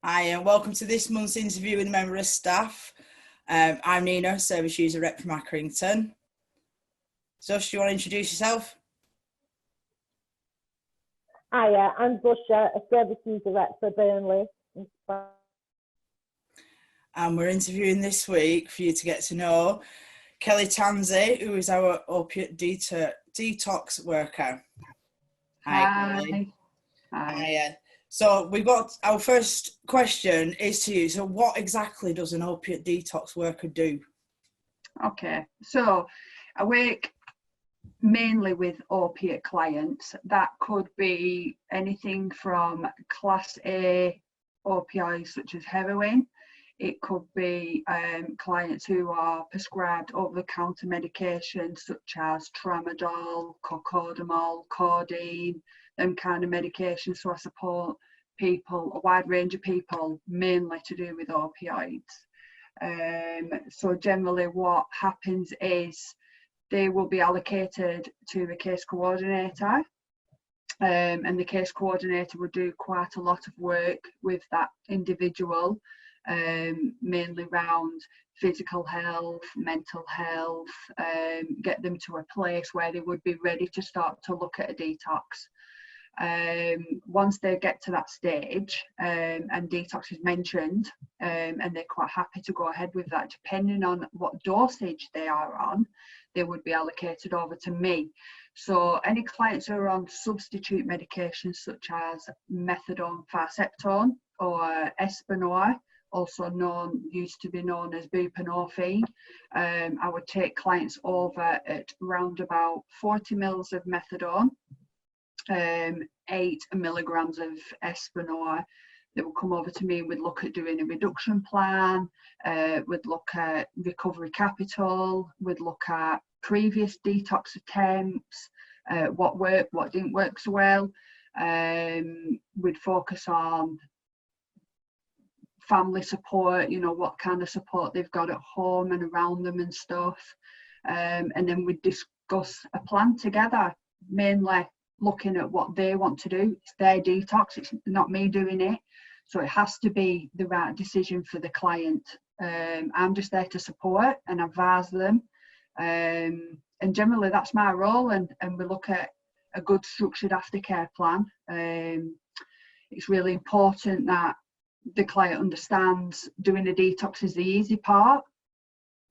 Hi, and welcome to this month's interview with a member of staff. I'm Nina, service user rep from Accrington. Josh, do you want to introduce yourself? Hiya, I'm Busha, a service user rep for Burnley. And we're interviewing this week for you to get to know Kelly Tansey, who is our opiate detox worker. Hi. Kelly. Hi. Hiya. So we've got our first question is to you. So what exactly does an opiate detox worker do? Okay, so I work mainly with opiate clients. That could be anything from class A opioids such as heroin. It could be clients who are prescribed over-the-counter medications such as tramadol, cocodamol, codeine, them kind of medications. So I support people, a wide range of people, mainly to do with opioids. So generally what happens is they will be allocated to a case coordinator, and the case coordinator will do quite a lot of work with that individual, mainly around physical health, mental health, get them to a place where they would be ready to start to look at a detox. Once they get to that stage and detox is mentioned, and they're quite happy to go ahead with that, depending on what dosage they are on, they would be allocated over to me. So any clients who are on substitute medications such as methadone, farceptone, or Espinor, also used to be known as buprenorphine, I would take clients over at around about 40 mils of methadone, 8 milligrams of Espinor. They will come over to me and we'd look at doing a reduction plan, we'd look at recovery capital, we'd look at previous detox attempts, what worked, what didn't work so well. We'd focus on family support, you know, what kind of support they've got at home and around them and stuff. And then we'd discuss a plan together, mainly looking at what they want to do. It's their detox, it's not me doing it, so it has to be the right decision for the client. I'm just there to support and advise them, and generally that's my role, and we look at a good structured aftercare plan. It's really important that the client understands doing a detox is the easy part,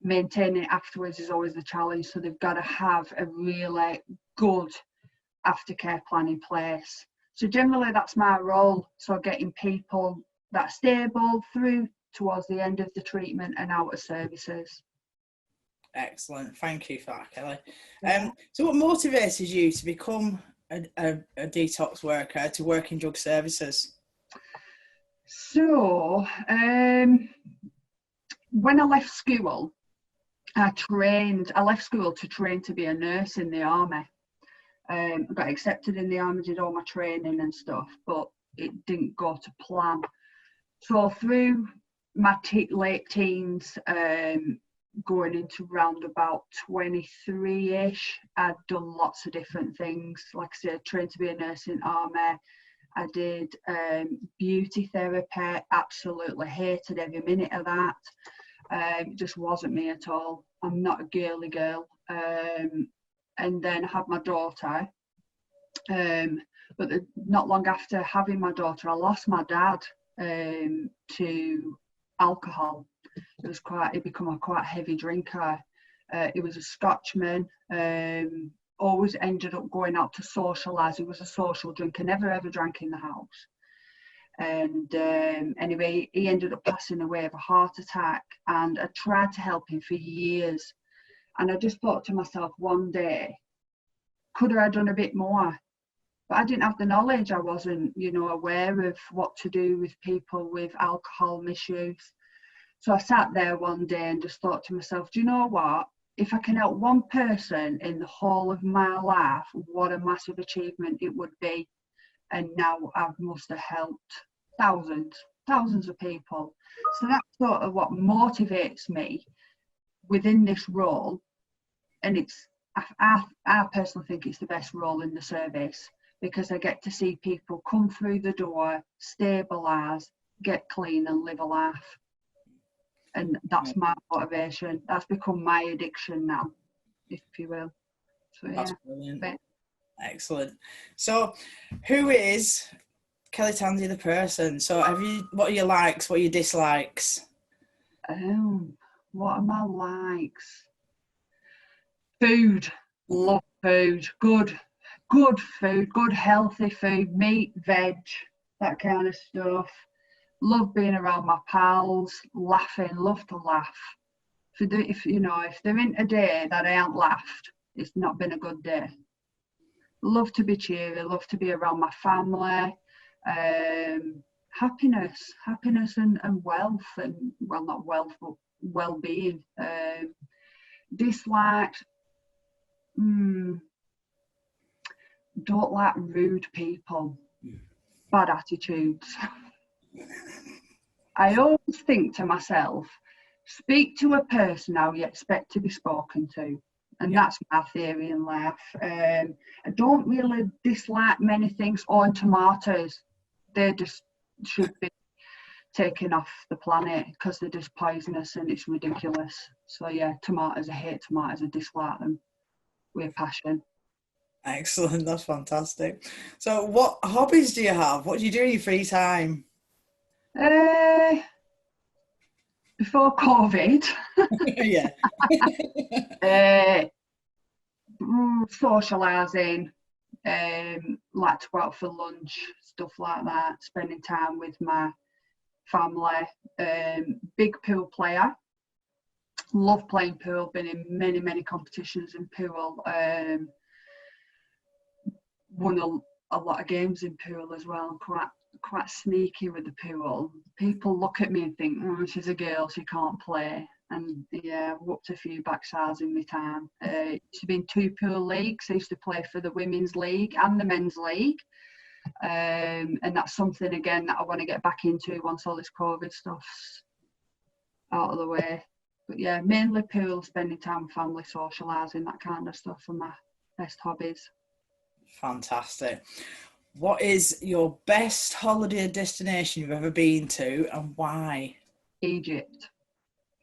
maintaining it afterwards is always the challenge, so they've got to have a really good aftercare plan in place. So generally that's my role, so getting people that are stable through towards the end of the treatment and out of services. Excellent, thank you for that, Kelly. So what motivated you to become a detox worker, to work in drug services? So when I left school, I left school to train to be a nurse in the army. I got accepted in the army, did all my training and stuff, but it didn't go to plan. So through my late teens, going into round about 23-ish, I'd done lots of different things. Like I said, trained to be a nurse in the army. I did beauty therapy, absolutely hated every minute of that. It just wasn't me at all. I'm not a girly girl. And then I had my daughter, but not long after having my daughter, I lost my dad to alcohol. He'd become a quite heavy drinker. He was a Scotchman, always ended up going out to socialise. He was a social drinker, never ever drank in the house. And anyway, he ended up passing away of a heart attack, and I tried to help him for years. And I just thought to myself one day, could I have done a bit more? But I didn't have the knowledge. I wasn't, aware of what to do with people with alcohol misuse. So I sat there one day and just thought to myself, do you know what? If I can help one person in the whole of my life, what a massive achievement it would be. And now I must have helped thousands of people. So that's sort of what motivates me within this role. And I personally think it's the best role in the service, because I get to see people come through the door, stabilise, get clean and live a life. And that's my motivation. That's become my addiction now, if you will. So That's yeah. brilliant. Excellent. So who is Kelly Tansey the person? So what are your likes, what are your dislikes? What are my likes? Food. Love food. Good food, good healthy food, meat, veg, that kind of stuff. Love being around my pals, laughing, love to laugh. If there ain't a day that I ain't laughed, it's not been a good day. Love to be cheery, love to be around my family. Happiness and wealth, and well, not wealth, but well-being. Disliked, don't like rude people, bad attitudes. I always think to myself, speak to a person how you expect to be spoken to. And that's my theory in life. I don't really dislike many things. Or tomatoes, they just should be taken off the planet because they're just poisonous and it's ridiculous. So yeah, tomatoes, I hate tomatoes, I dislike them with passion. Excellent, that's fantastic. So what hobbies do you have? What do you do in your free time? Before COVID, Yeah. Socialising, like to go out for lunch, stuff like that, spending time with my family. Big pool player, love playing pool, been in many competitions in pool. Won a lot of games in pool as well. Quite sneaky with the pool. People look at me and think, oh, she's a girl, she can't play. And yeah, I've whooped a few backsides in my time. Used to be in 2 pool leagues. I used to play for the women's league and the men's league. And that's something again that I want to get back into once all this COVID stuff's out of the way. But yeah, mainly pool, spending time with family, socialising, that kind of stuff are my best hobbies. Fantastic. What is your best holiday destination you've ever been to and why? Egypt.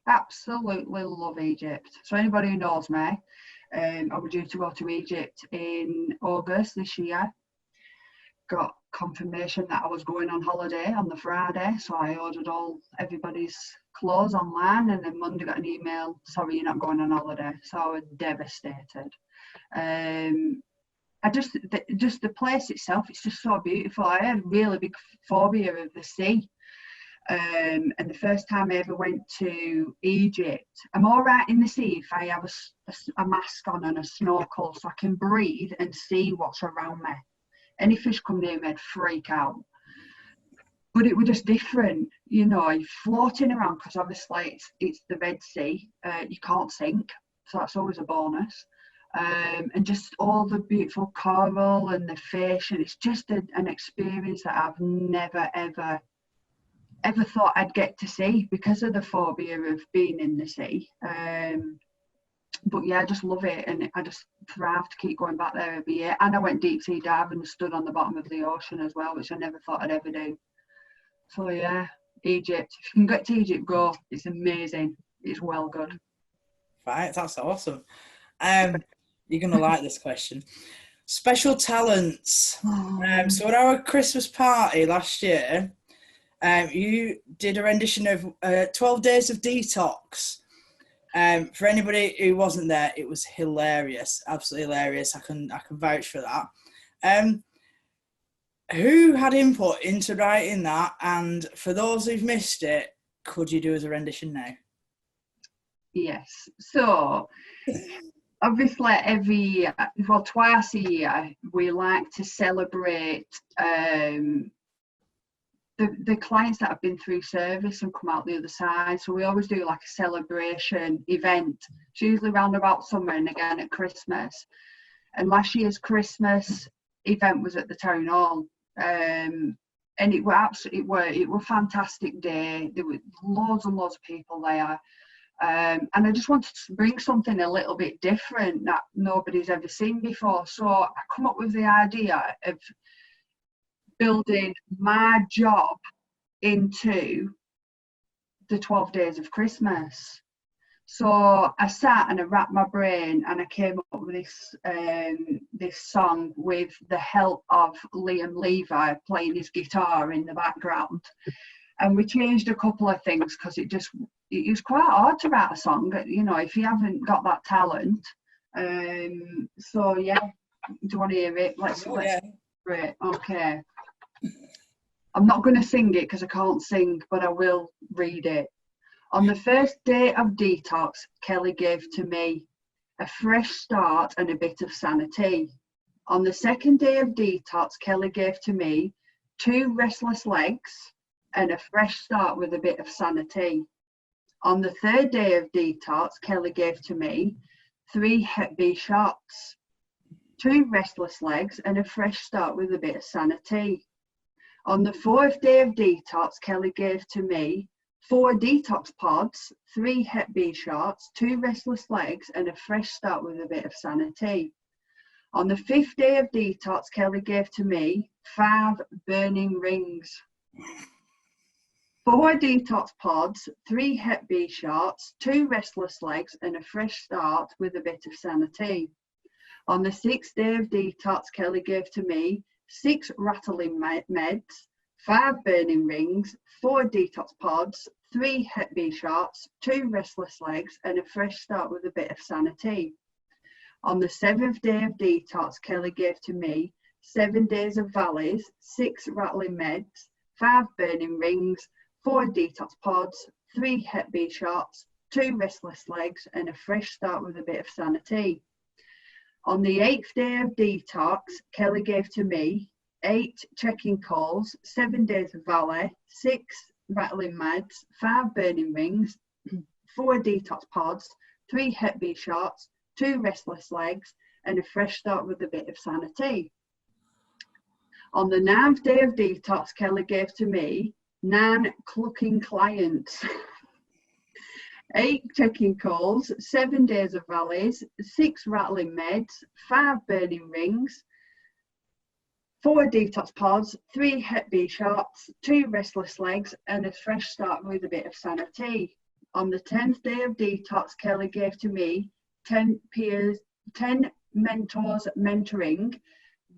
Absolutely love Egypt. So anybody who knows me, I was due to go to Egypt in August this year. Got confirmation that I was going on holiday on the Friday, so I ordered everybody's clothes online, and then Monday got an email, sorry, you're not going on holiday. So I was devastated. Just the place itself, it's just so beautiful. I had a really big phobia of the sea. And the first time I ever went to Egypt, I'm all right in the sea if I have a mask on and a snorkel so I can breathe and see what's around me. Any fish come near me, I'd freak out. But it was just different, you're floating around because obviously it's the Red Sea. You can't sink, so that's always a bonus. And just all the beautiful coral and the fish, and it's just an experience that I've never ever thought I'd get to see because of the phobia of being in the sea. But yeah, I just love it, and I just thrive to keep going back there every year. And I went deep sea diving and stood on the bottom of the ocean as well, which I never thought I'd ever do. So yeah, Egypt. If you can get to Egypt, go. It's amazing. It's well good. Right, that's awesome. You're going to like this question. Special talents. So at our Christmas party last year, you did a rendition of 12 Days of Detox. For anybody who wasn't there, it was hilarious, absolutely hilarious. I can vouch for that. Who had input into writing that? And for those who've missed it, could you do as a rendition now? Yes. So obviously twice a year, we like to celebrate the clients that have been through service and come out the other side. So we always do like a celebration event. It's usually around about summer and again at Christmas. And last year's Christmas event was at the town hall. And it was a fantastic day. There were loads and loads of people there. And I just wanted to bring something a little bit different that nobody's ever seen before. So I come up with the idea of building my job into the 12 days of Christmas. So I sat and I racked my brain and I came up with this song with the help of Liam Levi playing his guitar in the background. And we changed a couple of things because it was quite hard to write a song, you know, if you haven't got that talent. So yeah, do you want to hear it? Let's great. Okay. I'm not going to sing it because I can't sing, but I will read it. On the first day of detox, Kelly gave to me a fresh start and a bit of sanity. On the second day of detox, Kelly gave to me 2 restless legs and a fresh start with a bit of sanity. On the third day of detox, Kelly gave to me 3 Hep B shots, 2 restless legs and a fresh start with a bit of sanity. On the 4th day of detox, Kelly gave to me 4 detox pods, 3 Hep B shots, 2 restless legs and a fresh start with a bit of sanity. On the 5th day of detox, Kelly gave to me 5 burning rings, 4 detox pods, 3 Hep B shots, 2 restless legs and a fresh start with a bit of sanity. On the 6th day of detox, Kelly gave to me 6 rattling meds, 5 burning rings, 4 detox pods, 3 Hep B shots, 2 restless legs and a fresh start with a bit of sanity. On the 7th day of detox, Kelly gave to me 7 days of valleys, 6 rattling meds, 5 burning rings, 4 detox pods, 3 Hep B shots, 2 restless legs and a fresh start with a bit of sanity. On the 8th day of detox, Kelly gave to me 8 check-in calls, 7 days of valet, 6 rattling meds, 5 burning rings, 4 detox pods, 3 Hep B shots, 2 restless legs and a fresh start with a bit of sanity. On the 9th day of detox, Kelly gave to me 9 clucking clients, 8 check-in calls, 7 days of valleys, 6 rattling meds, 5 burning rings, 4 detox pods, 3 Hep B shots, 2 restless legs and a fresh start with a bit of sanity. On the 10th day of detox, Kelly gave to me 10 peers, 10 mentors mentoring,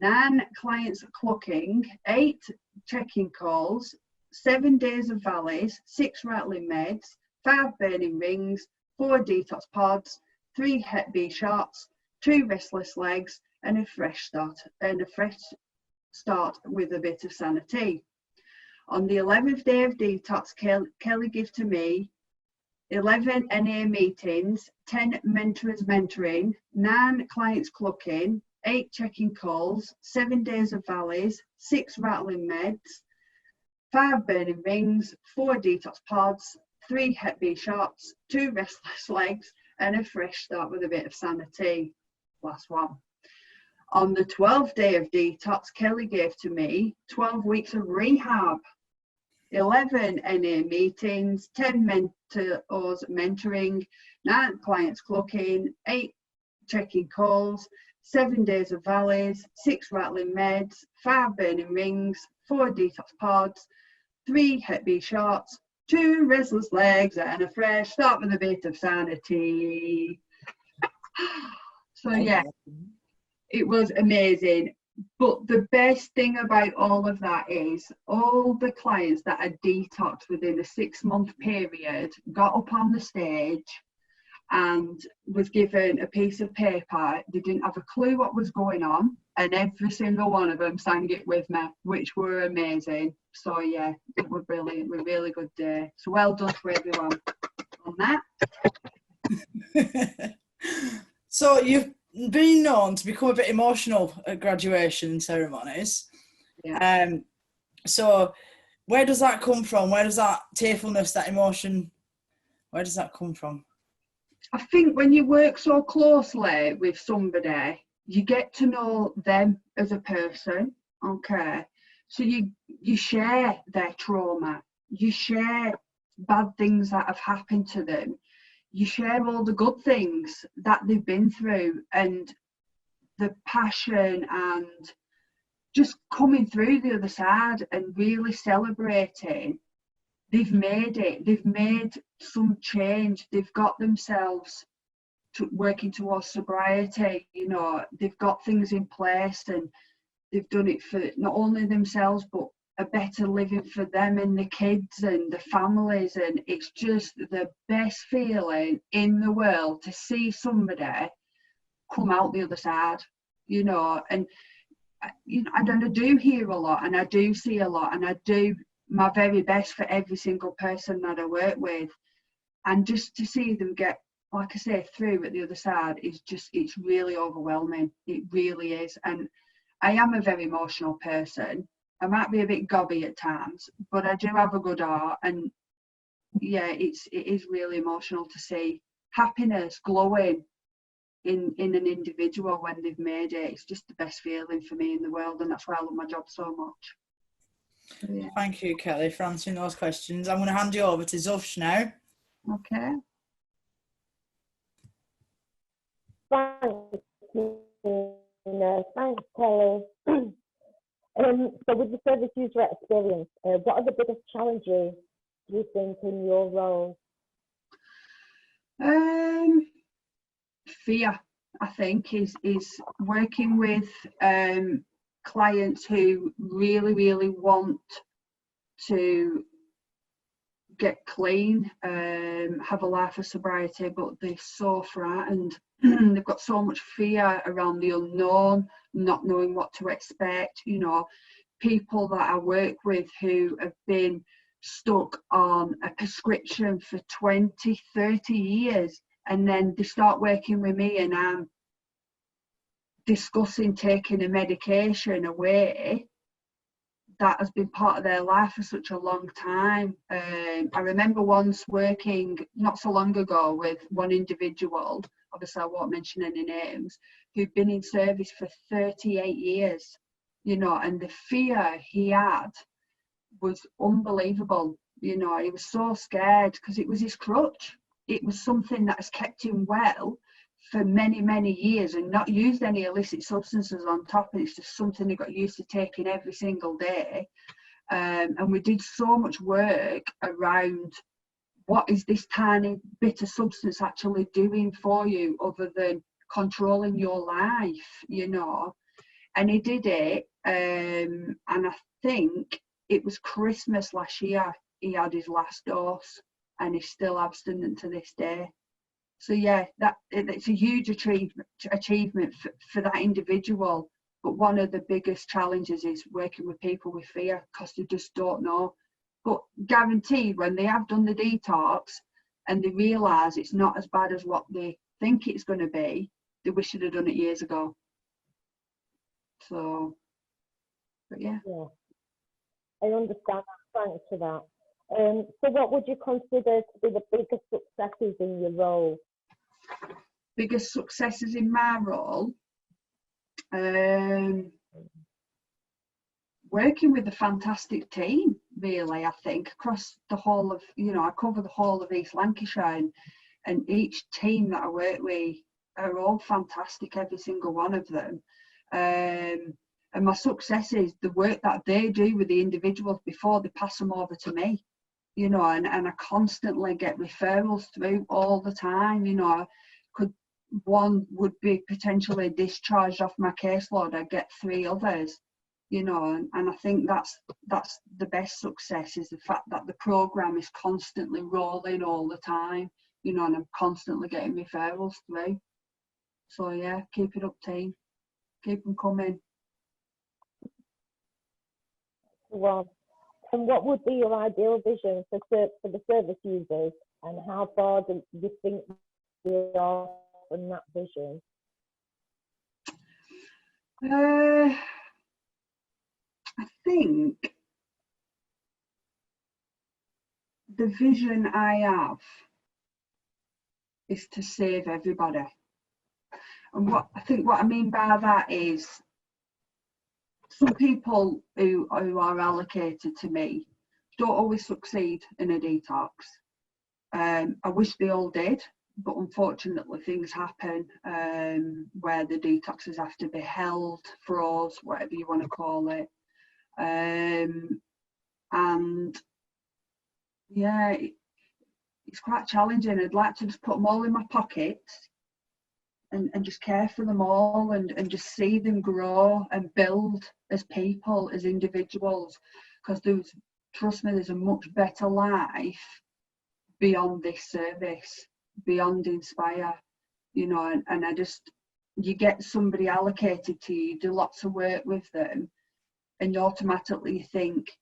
9 clients clucking, 8 check-in calls, 7 days of valleys, 6 rattling meds, 5 burning rings, 4 detox pods, 3 Hep B shots, 2 restless legs and a fresh start with a bit of sanity. On the 11th day of detox, Kelly gave to me 11 NA meetings, 10 mentors mentoring, 9 clients clucking, 8 check-in calls, 7 days of valleys, 6 rattling meds, 5 burning rings, 4 detox pods, 3 Hep B shots, 2 restless legs and a fresh start with a bit of sanity. Last one. On the 12th day of detox, Kelly gave to me 12 weeks of rehab, 11 NA meetings, 10 mentors mentoring, 9 clients clucking, 8 check-in calls, 7 days of valleys, 6 rattling meds, 5 burning rings, 4 detox pods, 3 Hep B shots, 2 restless legs and a fresh start with a bit of sanity. So yeah, it was amazing. But the best thing about all of that is all the clients that had detoxed within a 6-month period got up on the stage and was given a piece of paper. They didn't have a clue what was going on, and every single one of them sang it with me, which were amazing. So yeah, it was brilliant, a really good day. So well done to everyone on that. So you've been known to become a bit emotional at graduation ceremonies. Yeah. So where does that come from? Where does that tearfulness, that emotion, where does that come from? I think when you work so closely with somebody, you get to know them as a person, okay? So you share their trauma, you share bad things that have happened to them, you share all the good things that they've been through, and the passion and just coming through the other side and really celebrating they've made it. They've made some change. They've got themselves working towards sobriety. You know, they've got things in place, and they've done it for not only themselves, but a better living for them and the kids and the families. And it's just the best feeling in the world to see somebody come out the other side, you know. And you know, I do hear a lot, and I do see a lot, and I do my very best for every single person that I work with. And just to see them get, like I say, through at the other side is just, it's really overwhelming. It really is. And I am a very emotional person. I might be a bit gobby at times, but I do have a good heart. And yeah, it is really emotional to see happiness glowing in an individual when they've made it. It's just the best feeling for me in the world, and that's why I love my job so much. So, yeah. Thank you, Kelly, for answering those questions. I'm going to hand you over to Zush now. Okay. Thanks, Nina. Thanks, Kelly. So with the service user experience, what are the biggest challenges do you think in your role? Fear, I think, is working with clients who really want to get clean, have a life of sobriety, but they're so frightened. They've got so much fear around the unknown, not knowing what to expect. You know, people that I work with who have been stuck on a prescription for 20, 30 years, and then they start working with me, and I'm discussing taking a medication away that has been part of their life for such a long time. I remember once working not so long ago with one individual, obviously I won't mention any names, who'd been in service for 38 years, you know, and the fear he had was unbelievable. You know, he was so scared because it was his crutch. It was something that has kept him well for many years, and not used any illicit substances on top. It's just something he got used to taking every single day. And we did so much work around what is this tiny bit of substance actually doing for you other than controlling your life, you know. And he did it, and I think it was Christmas last year he had his last dose, and he's still abstinent to this day. So yeah, it's a huge achievement for that individual. But one of the biggest challenges is working with people with fear, because they just don't know. But guaranteed, when they have done the detox and they realise it's not as bad as what they think it's going to be, they wish they'd have done it years ago. So, but yeah. Yeah, I understand that. Thanks for that. So what would you consider to be the biggest successes in your role? Biggest successes in my role? Working with a fantastic team, really, I think, across the whole of, you know, I cover the whole of East Lancashire, and each team that I work with are all fantastic, every single one of them. And my success is the work that they do with the individuals before they pass them over to me, you know, and I constantly get referrals through all the time. You know, one would be potentially discharged off my caseload, I get 3 others, you know, and I think that's the best success, is the fact that the program is constantly rolling all the time, you know, and I'm constantly getting referrals through. So yeah, keep it up, team. Keep them coming. Well, and what would be your ideal vision for the service users, and how far do you think we are from that vision? I think the vision I have is to save everybody. And what I mean by that is, some people who are allocated to me don't always succeed in a detox. I wish they all did, but unfortunately things happen where the detoxes have to be held, froze, whatever you want to call it. And yeah, it's quite challenging. I'd like to just put them all in my pockets and just care for them all and just see them grow and build as people, as individuals, because trust me, there's a much better life beyond this service, beyond Inspire, you know, and I just, you get somebody allocated to you, do lots of work with them, and you automatically think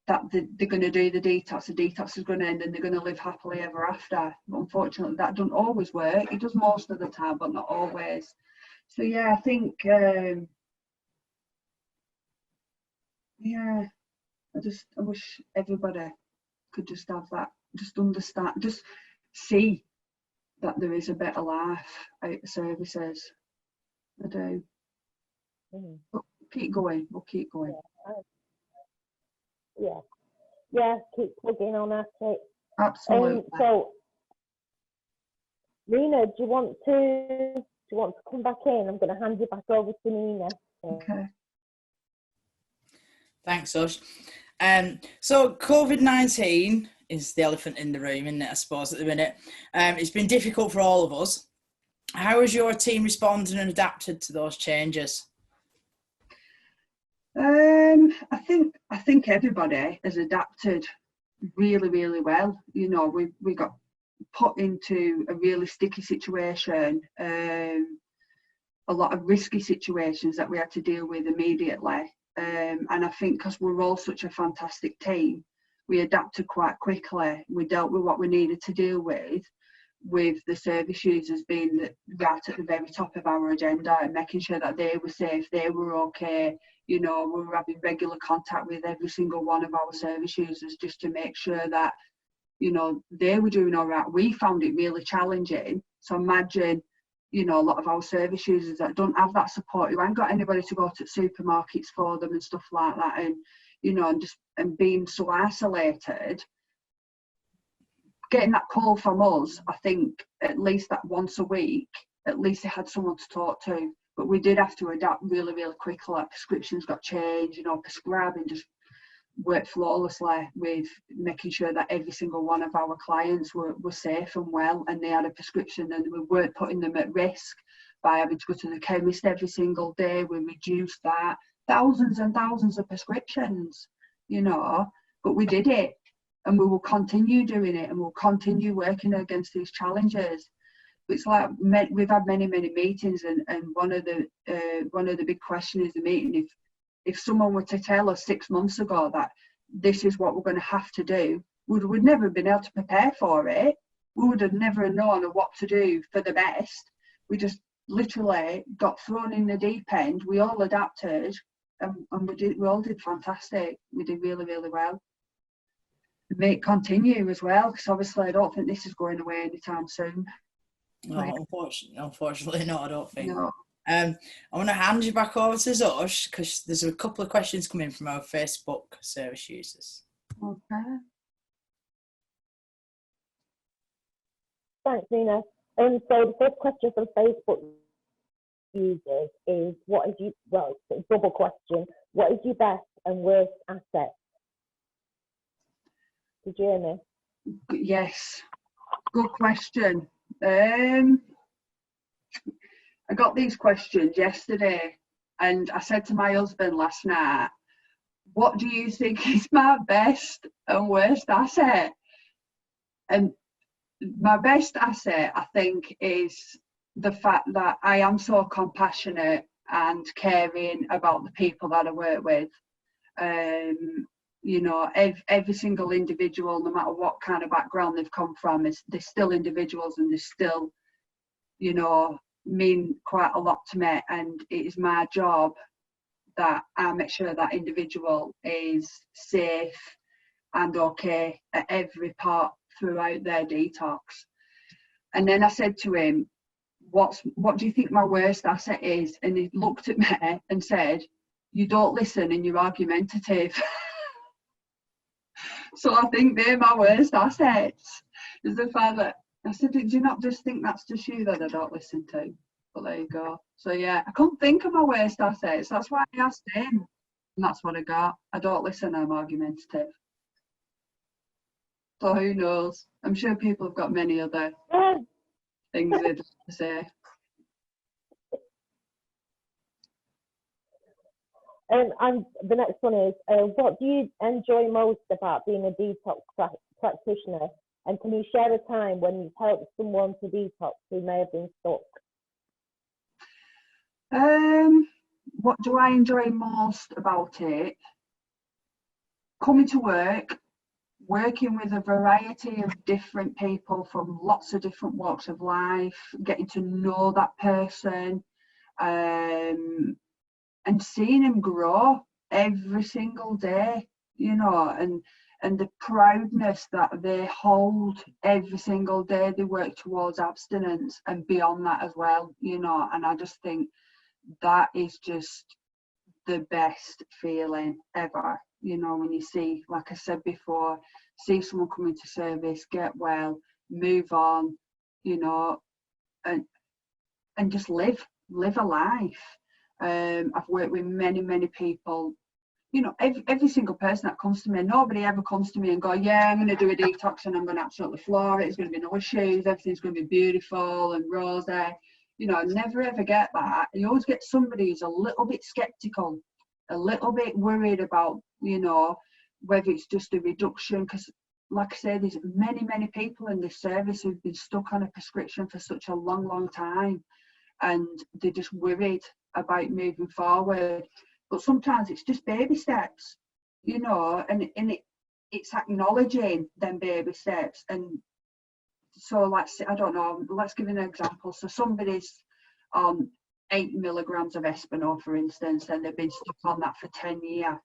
that they're going to do the detox is going to end and they're going to live happily ever after. But unfortunately, that doesn't always work. It does most of the time, but not always. So yeah, I think, yeah, I wish everybody could just have that, just understand, just see that there is a better life out the services. I do. But keep going, we'll keep going. Yeah, keep plugging on at it. Absolutely. So, Nina, do you want to come back in? I'm going to hand you back over to Nina. Okay. Thanks, Ush. So COVID-19 is the elephant in the room, isn't it, I suppose, at the minute. It's been difficult for all of us. How has your team responded and adapted to those changes? I think everybody has adapted really, really well. You know, we got put into a really sticky situation, a lot of risky situations that we had to deal with immediately. And I think because we're all such a fantastic team, we adapted quite quickly. We dealt with what we needed to deal with the service users being right at the very top of our agenda and making sure that they were safe, they were okay. You know, we were having regular contact with every single one of our service users just to make sure that, you know, they were doing all right. We found it really challenging. So imagine, you know, a lot of our service users that don't have that support, who haven't got anybody to go to supermarkets for them and stuff like that, and, you know, and being so isolated. Getting that call from us, I think at least that once a week, at least they had someone to talk to. But we did have to adapt really, really quickly. Like prescriptions got changed, you know, prescribing just worked flawlessly with making sure that every single one of our clients were safe and well, and they had a prescription, and we weren't putting them at risk by having to go to the chemist every single day. We reduced that. Thousands and thousands of prescriptions, you know, but we did it. And we will continue doing it, and we'll continue working against these challenges. It's like we've had many meetings, and one of the big questions in the meeting, if someone were to tell us 6 months ago that this is what we're going to have to do, we'd never have been able to prepare for it. We would have never known what to do for the best. We just literally got thrown in the deep end. We all adapted, and we all did fantastic. We did really, really well. May it continue as well, because obviously I don't think this is going away anytime soon. No, unfortunately not, I don't think. No. I want to hand you back over to Zosh, because there's a couple of questions coming from our Facebook service users. Okay. Thanks, Nina. So the first question from Facebook users is, it's a double question. What is your best and worst asset? Did you hear me? Yes, good question. I got these questions yesterday, and I said to my husband last night, what do you think is my best and worst asset? And my best asset, I think, is the fact that I am so compassionate and caring about the people that I work with. You know, every single individual, no matter what kind of background they've come from, they're still individuals, and they still, you know, mean quite a lot to me. And it is my job that I make sure that individual is safe and okay at every part throughout their detox. And then I said to him, what do you think my worst asset is? And he looked at me and said, you don't listen and you're argumentative. So I think they're my worst assets. Is the fact that I said, did you not just think that's just you that I don't listen to? But there you go. So yeah, I couldn't think of my worst assets. That's why I asked him. And that's what I got. I don't listen, I'm argumentative. So who knows? I'm sure people have got many other things they'd like to say. And the next one is, what do you enjoy most about being a detox practitioner? And can you share a time when you've helped someone to detox who may have been stuck? What do I enjoy most about it? Coming to work, working with a variety of different people from lots of different walks of life, getting to know that person, and seeing them grow every single day, you know, and the proudness that they hold every single day they work towards abstinence and beyond that as well, you know. And I just think that is just the best feeling ever, you know, when you see, like I said before, see someone come into service, get well, move on, you know, and just live a life. I've worked with many people, you know, every single person that comes to me. Nobody ever comes to me and go, yeah, I'm going to do a detox and I'm going to absolutely floor it, it's going to be no issues, everything's going to be beautiful and rosy. You know, I never ever get that. You always get somebody who's a little bit skeptical, a little bit worried about, you know, whether it's just a reduction, because like I say, there's many people in this service who've been stuck on a prescription for such a long time, and they're just worried about moving forward. But sometimes it's just baby steps, you know, and it's acknowledging them baby steps. And so let's, I don't know, let's give an example. So somebody's on 8 milligrams of Espinol, for instance, and they've been stuck on that for 10 years,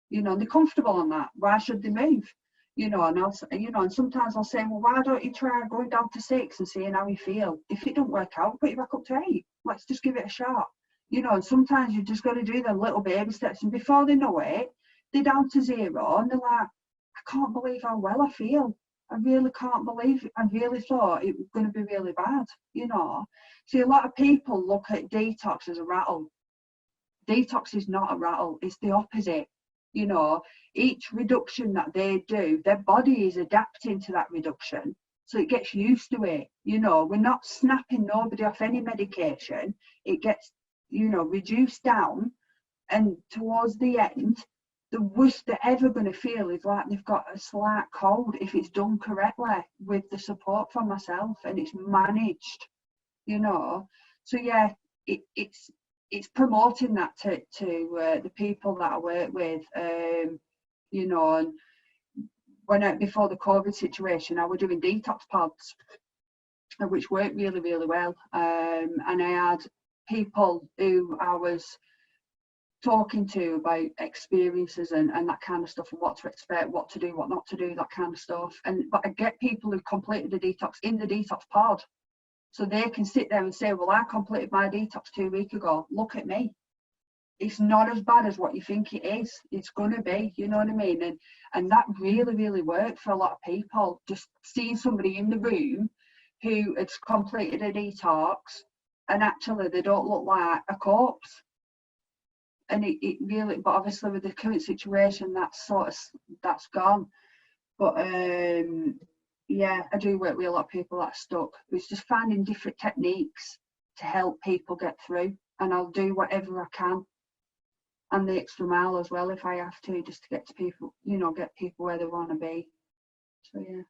you know, and they're comfortable on that. Why should they move? You know, and and sometimes I'll say, well, why don't you try going down to 6 and seeing how you feel? If it don't work out, put you back up to 8. Let's just give it a shot. You know, and sometimes you just got to do the little baby steps, and before they know it, they're down to 0, and they're like, I can't believe how well I feel. I really can't believe it. I really thought it was going to be really bad, you know. See, a lot of people look at detox as a rattle. Detox is not a rattle, it's the opposite. You know, each reduction that they do, their body is adapting to that reduction, so it gets used to it. You know, we're not snapping nobody off any medication. It gets, you know, reduced down, and towards the end, the worst they're ever going to feel is like they've got a slight cold if it's done correctly with the support from myself and it's managed, you know. So yeah, it's promoting that to the people that I work with, you know. And when before the COVID situation, I was doing detox pods, which worked really well, and I had people who I was talking to about experiences and that kind of stuff, and what to expect, what to do, what not to do, that kind of stuff. But I get people who completed the detox in the detox pod, so they can sit there and say, well, I completed my detox 2 weeks ago, look at me. It's not as bad as what you think it is. It's gonna be, you know what I mean? And that really worked for a lot of people. Just seeing somebody in the room who has completed a detox and actually they don't look like a corpse. And it really, but obviously with the current situation, that's gone. But yeah, I do work with a lot of people that are stuck. It's just finding different techniques to help people get through, and I'll do whatever I can, and the extra mile as well if I have to, just to get to people, you know, get people where they want to be. So yeah.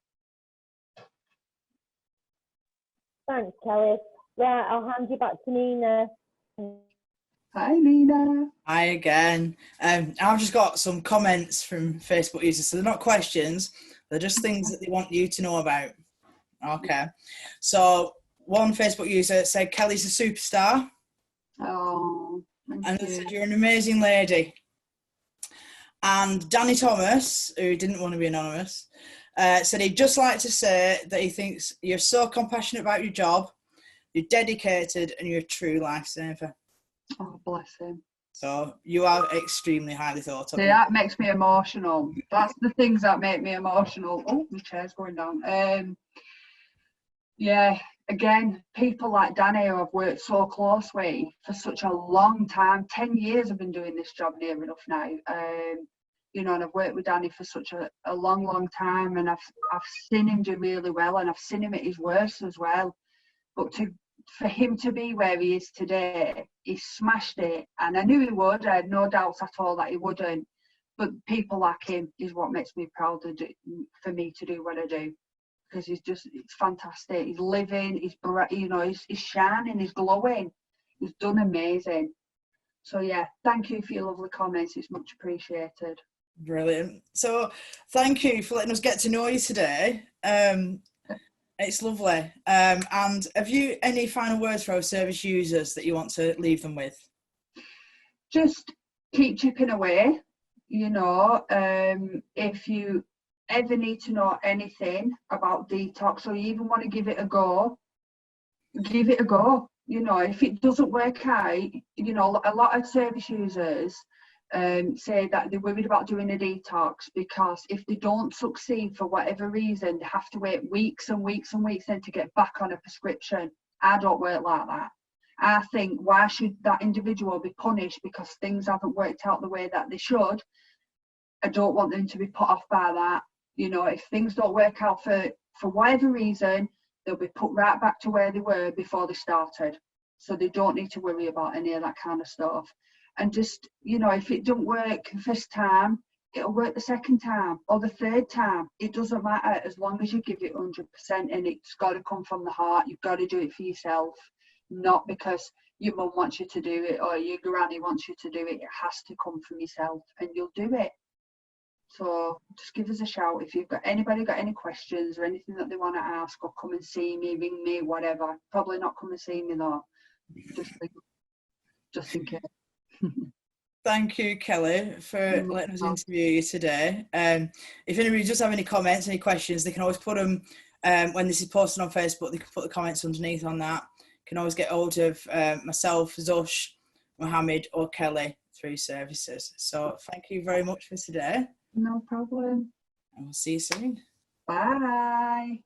Thanks, Kelly. Right, I'll hand you back to Nina. Hi, Nina. Hi again. I've just got some comments from Facebook users. So they're not questions, they're just things that they want you to know about. Okay. So one Facebook user said, Kelly's a superstar. Oh, and they said, you're an amazing lady. And Danny Thomas, who didn't want to be anonymous, said he'd just like to say that he thinks you're so compassionate about your job, you're dedicated, and you're a true lifesaver. Oh, bless him. So you are extremely highly thought of. See, that makes me emotional. That's the things that make me emotional. Oh, my chair's going down. Yeah, again, people like Danny, who I've worked so close with for such a long time, 10 years I've been doing this job near enough now. you know, and I've worked with Danny for such a long time, and I've seen him do really well, and I've seen him at his worst as well. But for him to be where he is today, he smashed it, and I knew he would. I had no doubts at all that he wouldn't. But people like him is what makes me proud for me to do what I do, because it's fantastic. He's living, he's shining, he's glowing. He's done amazing. So yeah, thank you for your lovely comments. It's much appreciated. Brilliant. So thank you for letting us get to know you today. It's lovely. And have you any final words for our service users that you want to leave them with? Just keep chipping away. You know, if you ever need to know anything about detox, or you even want to give it a go, give it a go. You know, if it doesn't work out, you know, a lot of service users say that they're worried about doing a detox because if they don't succeed for whatever reason, they have to wait weeks and weeks and weeks then to get back on a prescription. I don't work like that. I think, why should that individual be punished because things haven't worked out the way that they should? I don't want them to be put off by that. You know, if things don't work out for whatever reason, they'll be put right back to where they were before they started. So they don't need to worry about any of that kind of stuff. And just, you know, if it don't work the first time, it'll work the second time or the third time. It doesn't matter, as long as you give it 100%, and it's got to come from the heart. You've got to do it for yourself, not because your mum wants you to do it or your granny wants you to do it. It has to come from yourself, and you'll do it. So just give us a shout if you've got any questions or anything that they want to ask, or come and see me, ring me, whatever. Probably not come and see me though, just in case. Thank you, Kelly, for letting us interview you today. If anybody does have any comments, any questions, they can always put them when this is posted on Facebook. They can put the comments underneath on that. You can always get hold of myself, Zush, Mohammed, or Kelly through services. So thank you very much for today. No problem. And we'll see you soon. Bye.